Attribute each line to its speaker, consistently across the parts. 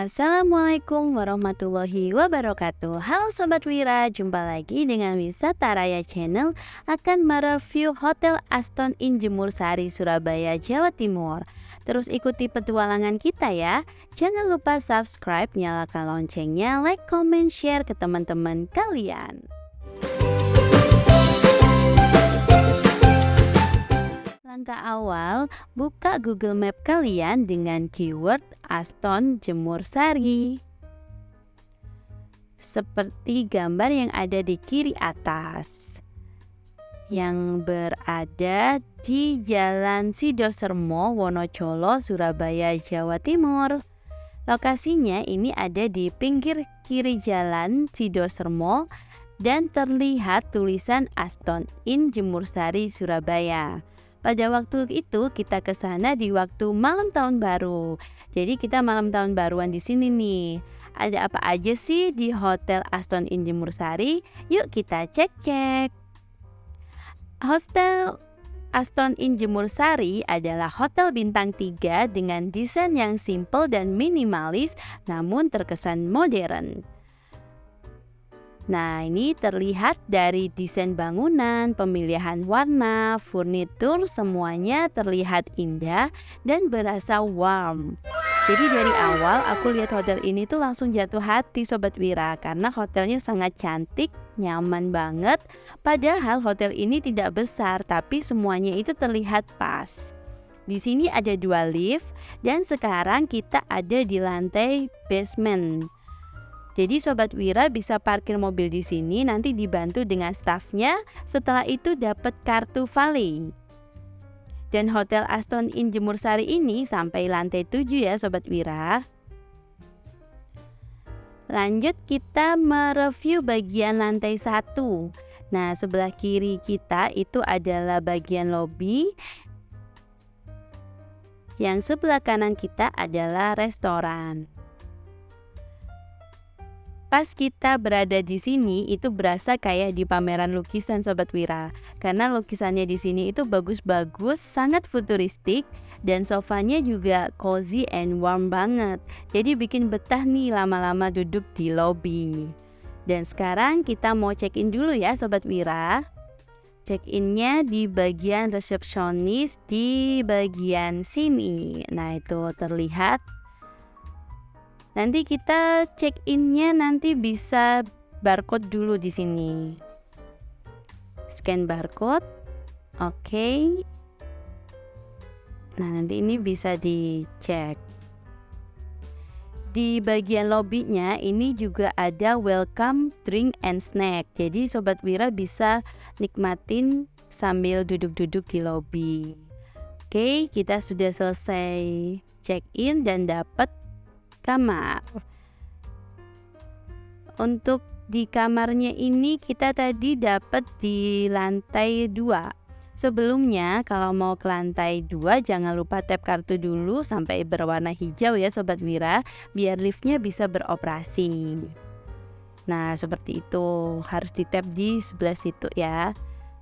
Speaker 1: Assalamualaikum warahmatullahi wabarakatuh. Halo Sobat Wira, jumpa lagi dengan Wisata Raya Channel akan mereview Hotel Aston Inn Jemur Sari, Surabaya, Jawa Timur. Terus ikuti petualangan kita ya. Jangan lupa subscribe, nyalakan loncengnya, like, comment, share ke teman-teman kalian. Langkah awal, buka Google Map kalian dengan keyword Aston Jemur Sari. Seperti gambar yang ada di kiri atas, yang berada di Jalan Sidosermo, Wonocolo, Surabaya, Jawa Timur. Lokasinya ini ada di pinggir kiri Jalan Sidosermo dan terlihat tulisan Aston Inn Jemur Sari, Surabaya. Pada waktu itu kita ke sana di waktu malam tahun baru. Jadi kita malam tahun baruan di sini nih. Ada apa aja sih di Hotel Aston Inn Jemur Sari? Yuk kita cek-cek. Hotel Aston Inn Jemur Sari adalah hotel bintang 3 dengan desain yang simple dan minimalis namun terkesan modern. Nah, ini terlihat dari desain bangunan, pemilihan warna, furnitur, semuanya terlihat indah dan berasa warm. Jadi dari awal aku lihat hotel ini tuh langsung jatuh hati Sobat Wira, karena hotelnya sangat cantik, nyaman banget. Padahal hotel ini tidak besar, tapi semuanya itu terlihat pas. Di sini ada 2 lift dan sekarang kita ada di lantai basement. Jadi Sobat Wira bisa parkir mobil di sini, nanti dibantu dengan stafnya. Setelah itu dapat kartu valet. Dan Hotel Aston Inn Jemur Sari ini sampai lantai 7 ya Sobat Wira. Lanjut kita mereview bagian lantai 1. Nah, sebelah kiri kita itu adalah bagian lobi. Yang sebelah kanan kita adalah restoran. Pas kita berada di sini itu berasa kayak di pameran lukisan Sobat Wira, karena lukisannya di sini itu bagus-bagus, sangat futuristik dan sofanya juga cozy and warm banget. Jadi bikin betah nih lama-lama duduk di lobi. Dan sekarang kita mau check-in dulu ya Sobat Wira. Check-innya di bagian resepsionis di bagian sini. Nah, itu terlihat. Nanti kita check-innya nanti bisa barcode dulu di sini. Scan barcode. Oke. Nah, nanti ini bisa dicek. Di bagian lobbynya ini juga ada welcome drink and snack. Jadi Sobat Wira bisa nikmatin sambil duduk-duduk di lobby. Oke, kita sudah selesai check-in dan dapat kamar. Untuk di kamarnya ini kita tadi dapat di lantai 2. Sebelumnya kalau mau ke lantai 2 jangan lupa tap kartu dulu sampai berwarna hijau ya Sobat Wira, biar liftnya bisa beroperasi. Nah, seperti itu, harus di tap di sebelah situ ya.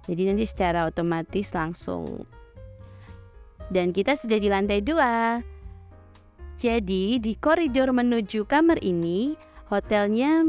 Speaker 1: Jadi nanti secara otomatis langsung. Dan kita sudah di lantai 2. Jadi di koridor menuju kamar ini hotelnya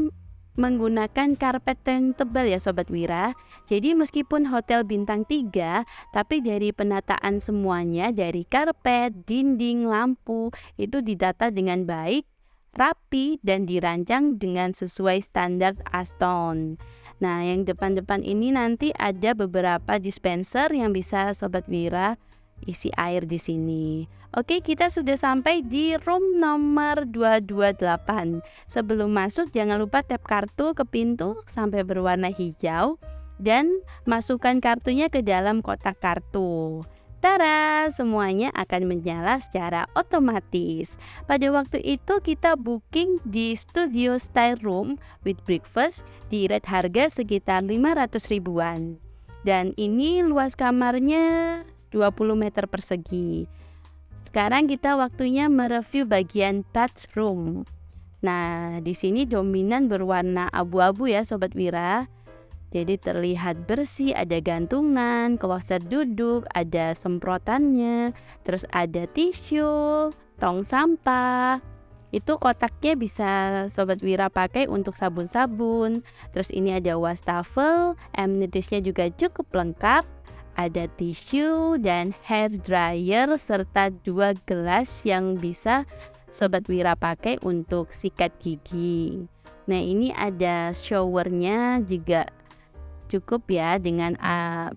Speaker 1: menggunakan karpet yang tebal ya Sobat Wira. Jadi meskipun hotel bintang 3, tapi dari penataan semuanya, dari karpet, dinding, lampu itu didata dengan baik, rapi dan dirancang dengan sesuai standar Aston. Nah, yang depan-depan ini nanti ada beberapa dispenser yang bisa Sobat Wira isi air di sini. Oke, kita sudah sampai di room nomor 228. Sebelum masuk jangan lupa tap kartu ke pintu sampai berwarna hijau dan masukkan kartunya ke dalam kotak kartu. Tada, semuanya akan menyala secara otomatis. Pada waktu itu kita booking di Studio Style Room with breakfast di rate harga sekitar 500 ribuan. Dan ini luas kamarnya 20 meter persegi. Sekarang kita waktunya mereview bagian bathroom. Nah, di sini dominan berwarna abu-abu ya Sobat Wira. Jadi terlihat bersih, ada gantungan, kloset duduk, ada semprotannya, terus ada tisu, tong sampah. Itu kotaknya bisa Sobat Wira pakai untuk sabun-sabun. Terus ini ada wastafel, amenities-nya juga cukup lengkap. Ada tisu dan hair dryer serta 2 gelas yang bisa Sobat Wira pakai untuk sikat gigi. Nah, ini ada showernya juga cukup ya dengan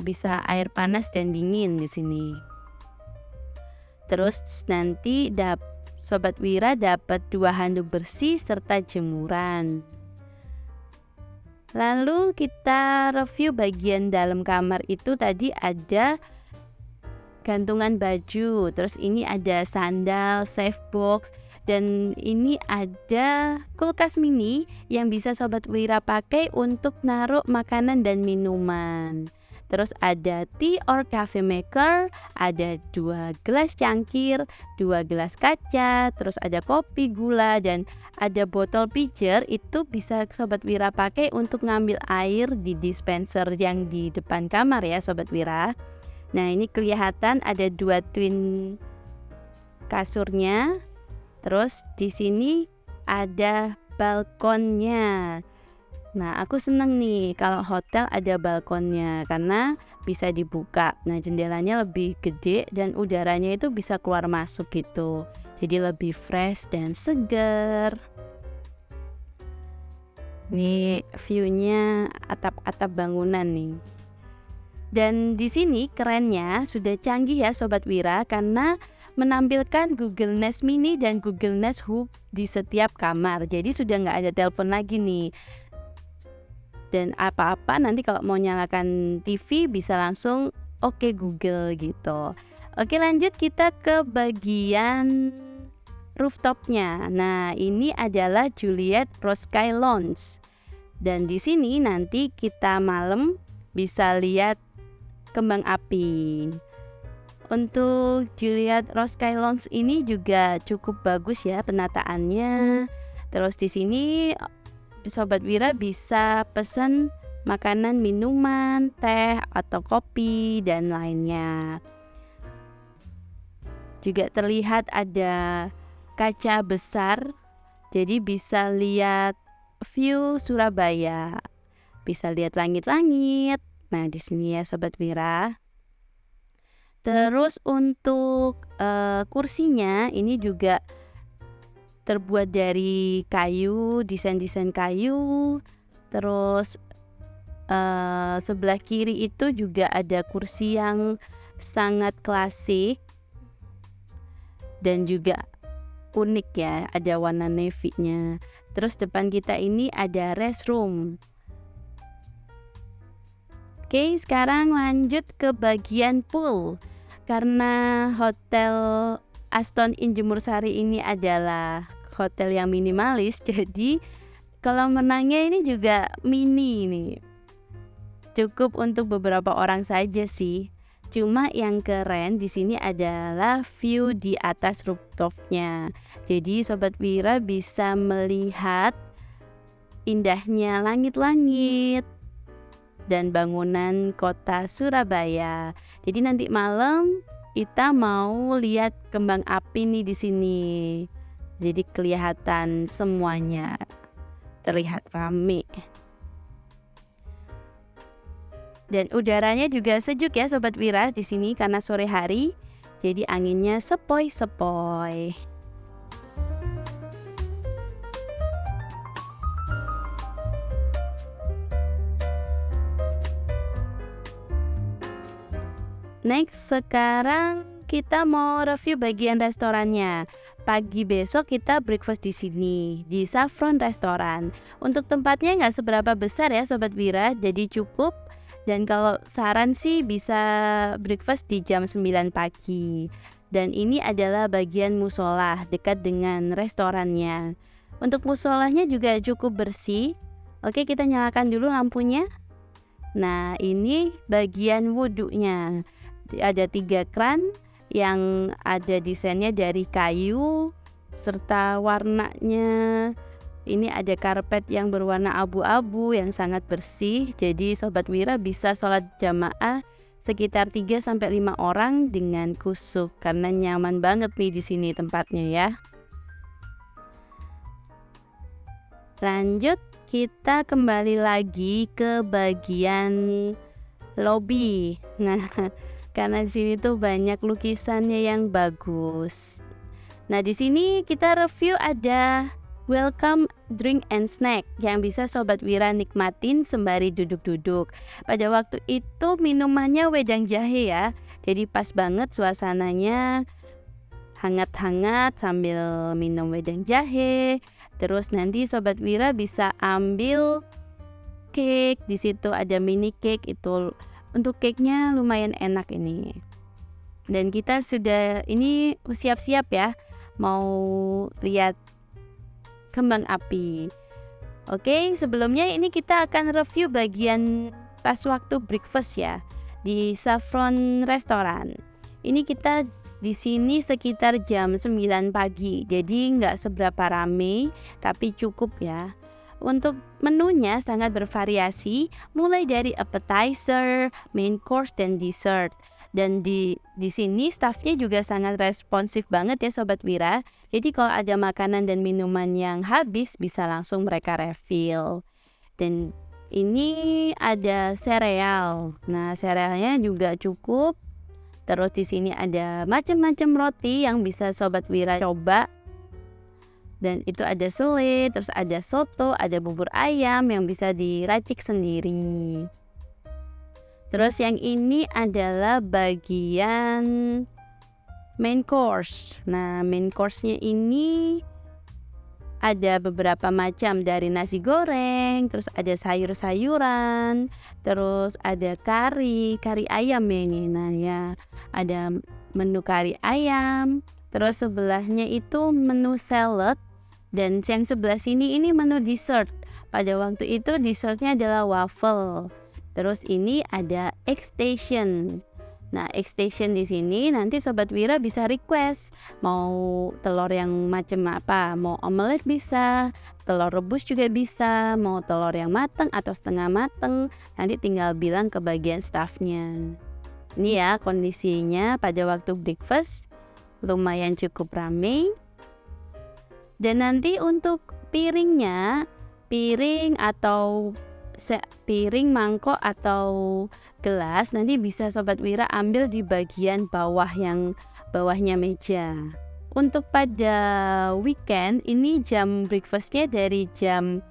Speaker 1: bisa air panas dan dingin di sini. Terus nanti Sobat Wira dapat 2 handuk bersih serta jemuran. Lalu kita review bagian dalam kamar itu tadi ada gantungan baju, terus ini ada sandal, safe box, dan ini ada kulkas mini yang bisa Sobat Wira pakai untuk naruh makanan dan minuman. Terus ada tea or coffee maker, ada 2 gelas cangkir, 2 gelas kaca, terus ada kopi, gula, dan ada botol pitcher. Itu bisa Sobat Wira pakai untuk ngambil air di dispenser yang di depan kamar ya Sobat Wira. Nah, ini kelihatan ada 2 twin kasurnya. Terus di sini ada balkonnya. Nah, aku seneng nih kalau hotel ada balkonnya karena bisa dibuka. Nah, jendelanya lebih gede dan udaranya itu bisa keluar masuk gitu. Jadi lebih fresh dan segar. Nih view-nya atap-atap bangunan nih. Dan di sini kerennya sudah canggih ya Sobat Wira karena menampilkan Google Nest Mini dan Google Nest Hub di setiap kamar. Jadi sudah nggak ada telepon lagi nih. Dan apa-apa nanti kalau mau nyalakan TV bisa langsung oke Google gitu. Oke, lanjut kita ke bagian rooftopnya. Nah, ini adalah Juliet Rose Sky Lounge. Dan di sini nanti kita malam bisa lihat kembang api. Untuk Juliet Rose Sky Lounge ini juga cukup bagus ya penataannya. Terus di sini Sobat Wira bisa pesan makanan, minuman, teh atau kopi dan lainnya. Juga terlihat ada kaca besar, jadi bisa lihat view Surabaya. Bisa lihat langit-langit. Nah, di sini ya Sobat Wira. Terus untuk kursinya ini juga terbuat dari kayu, desain-desain kayu. Terus sebelah kiri itu juga ada kursi yang sangat klasik dan juga unik ya, ada warna navy-nya. Terus depan kita ini ada restroom. Oke, sekarang lanjut ke bagian pool. Karena Hotel Aston Inn Jemur Sari ini adalah hotel yang minimalis, jadi kolam renangnya ini juga mini nih. Cukup untuk beberapa orang saja sih. Cuma yang keren di sini adalah view di atas rooftopnya. Jadi Sobat Wira bisa melihat indahnya langit-langit dan bangunan kota Surabaya. Jadi nanti malam kita mau lihat kembang api nih di sini. Jadi kelihatan semuanya, terlihat rame. Dan udaranya juga sejuk ya Sobat Wira di sini karena sore hari. Jadi anginnya sepoi-sepoi. Next, sekarang kita mau review bagian restorannya. Pagi besok kita breakfast di sini, di Saffron Restaurant. Untuk tempatnya nggak seberapa besar ya Sobat Wira, jadi cukup. Dan kalau saran sih bisa breakfast di jam 9 pagi. Dan ini adalah bagian musola dekat dengan restorannya. Untuk musolanya juga cukup bersih. Oke, kita nyalakan dulu lampunya. Nah, ini bagian wudhunya. Ada 3 kran yang ada desainnya dari kayu serta warnanya. Ini ada karpet yang berwarna abu-abu yang sangat bersih. Jadi Sobat Wira bisa sholat jamaah sekitar 3-5 orang dengan khusyuk karena nyaman banget nih di sini tempatnya ya. Lanjut, kita kembali lagi ke bagian lobby. Nah, karena di sini tuh banyak lukisannya yang bagus. Nah, di sini kita review ada welcome drink and snack yang bisa Sobat Wira nikmatin sembari duduk-duduk. Pada waktu itu minumannya wedang jahe ya. Jadi pas banget suasananya hangat-hangat sambil minum wedang jahe. Terus nanti Sobat Wira bisa ambil cake. Di situ ada mini cake, itu untuk cake-nya lumayan enak ini. Dan kita sudah ini siap-siap ya mau lihat kembang api. Oke, sebelumnya ini kita akan review bagian pas waktu breakfast ya di Saffron Restaurant. Ini kita di sini sekitar jam 9 pagi, jadi nggak seberapa rame, tapi cukup ya. Untuk menunya sangat bervariasi, mulai dari appetizer, main course, dan dessert. Dan di sini staffnya juga sangat responsif banget ya Sobat Wira. Jadi kalau ada makanan dan minuman yang habis, bisa langsung mereka refill. Dan ini ada sereal. Nah, serealnya juga cukup. Terus di sini ada macam-macam roti yang bisa Sobat Wira coba. Dan itu ada selai, terus ada soto, ada bubur ayam yang bisa diracik sendiri. Terus yang ini adalah bagian main course. Nah, main course-nya ini ada beberapa macam, dari nasi goreng, terus ada sayur-sayuran, terus ada kari ayam ya ini. Nah ya, ada menu kari ayam, terus sebelahnya itu menu salad, dan yang sebelah sini ini menu dessert. Pada waktu itu dessertnya adalah waffle. Terus ini ada egg station. Nah, egg station di sini nanti Sobat Wira bisa request mau telur yang macam apa, mau omelet bisa, telur rebus juga bisa, mau telur yang matang atau setengah matang, nanti tinggal bilang ke bagian staffnya. Ini ya kondisinya pada waktu breakfast, lumayan cukup ramai. Dan nanti untuk piringnya, piring, mangkok atau gelas nanti bisa Sobat Wira ambil di bagian bawah yang bawahnya meja. Untuk pada weekend ini jam breakfastnya dari jam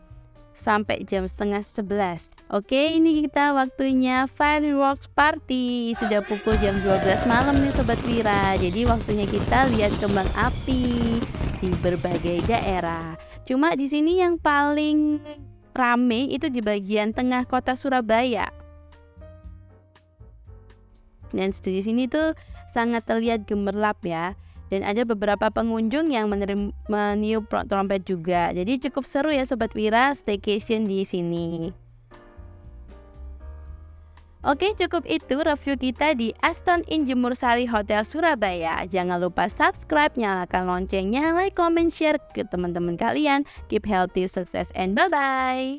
Speaker 1: sampai jam 10:30. Oke, ini kita waktunya fireworks party. Sudah pukul jam 12 malam nih Sobat Wira. Jadi waktunya kita lihat kembang api di berbagai daerah. Cuma di sini yang paling rame itu di bagian tengah kota Surabaya. Dan di sini tuh sangat terlihat gemerlap ya. Dan ada beberapa pengunjung yang meniup trompet juga. Jadi cukup seru ya Sobat Wira staycation di sini. Oke, cukup itu review kita di Aston Inn Jemur Sari Hotel Surabaya. Jangan lupa subscribe, nyalakan loncengnya, like, comment, share ke teman-teman kalian. Keep healthy, success, and bye-bye.